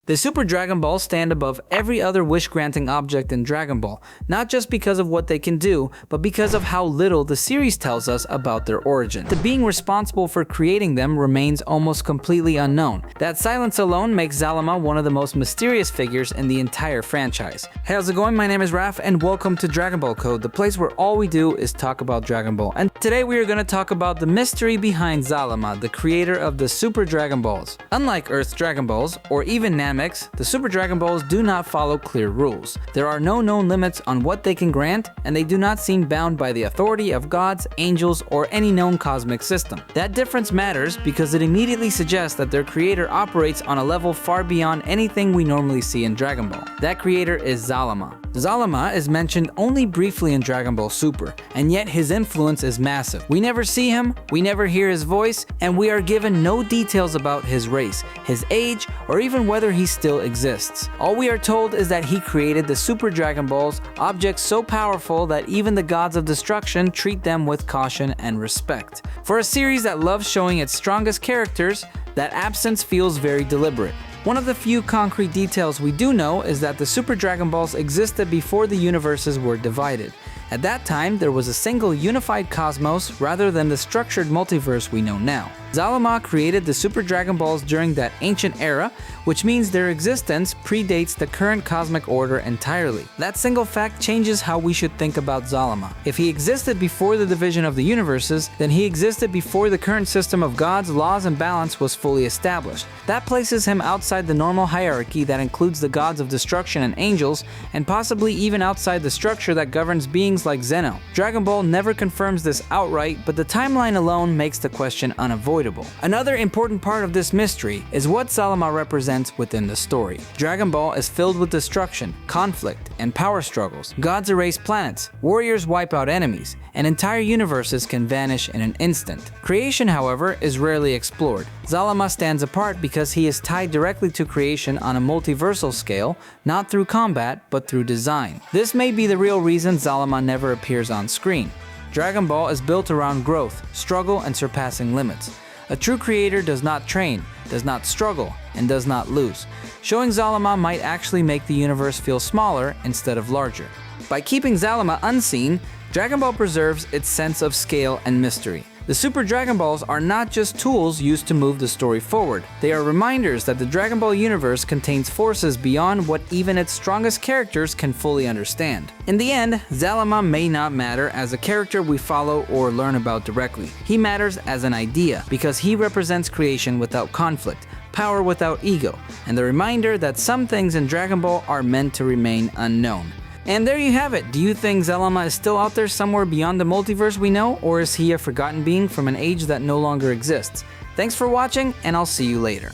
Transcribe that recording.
The Super Dragon Balls stand above every other wish-granting object in Dragon Ball, not just because of what they can do, but because of how little the series tells us about their origin. The being responsible for creating them remains almost completely unknown. That silence alone makes Zalama one of the most mysterious figures in the entire franchise. Hey, how's it going? My name is Raph, and welcome to Dragon Ball Code, the place where all we do is talk about Dragon Ball. And today we are going to talk about the mystery behind Zalama, the creator of the Super Dragon Balls. Unlike Earth's Dragon Balls, or even Namek, the Super Dragon Balls do not follow clear rules. There are no known limits on what they can grant, and they do not seem bound by the authority of gods, angels, or any known cosmic system. That difference matters because it immediately suggests that their creator operates on a level far beyond anything we normally see in Dragon Ball. That creator is Zalama. Zalama is mentioned only briefly in Dragon Ball Super, and yet his influence is massive. We never see him, we never hear his voice, and we are given no details about his race, his age, or even whether he still exists. All we are told is that he created the Super Dragon Balls, objects so powerful that even the gods of destruction treat them with caution and respect. For a series that loves showing its strongest characters, that absence feels very deliberate. One of the few concrete details we do know is that the Super Dragon Balls existed before the universes were divided. At that time, there was a single unified cosmos rather than the structured multiverse we know now. Zalama created the Super Dragon Balls during that ancient era, which means their existence predates the current cosmic order entirely. That single fact changes how we should think about Zalama. If he existed before the division of the universes, then he existed before the current system of gods, laws, and balance was fully established. That places him outside the normal hierarchy that includes the gods of destruction and angels, and possibly even outside the structure that governs beings like Zeno. Dragon Ball never confirms this outright, but the timeline alone makes the question unavoidable. Another important part of this mystery is what Zalama represents within the story. Dragon Ball is filled with destruction, conflict, and power struggles. Gods erase planets, warriors wipe out enemies, and entire universes can vanish in an instant. Creation, however, is rarely explored. Zalama stands apart because he is tied directly to creation on a multiversal scale, not through combat, but through design. This may be the real reason Zalama never appears on screen. Dragon Ball is built around growth, struggle, and surpassing limits. A true creator does not train, does not struggle, and does not lose. Showing Zalama might actually make the universe feel smaller instead of larger. By keeping Zalama unseen, Dragon Ball preserves its sense of scale and mystery. The Super Dragon Balls are not just tools used to move the story forward. They are reminders that the Dragon Ball universe contains forces beyond what even its strongest characters can fully understand. In the end, Zalama may not matter as a character we follow or learn about directly. He matters as an idea because he represents creation without conflict, power without ego, and the reminder that some things in Dragon Ball are meant to remain unknown. And there you have it. Do you think Zalama is still out there somewhere beyond the multiverse we know, or is he a forgotten being from an age that no longer exists? Thanks for watching, and I'll see you later.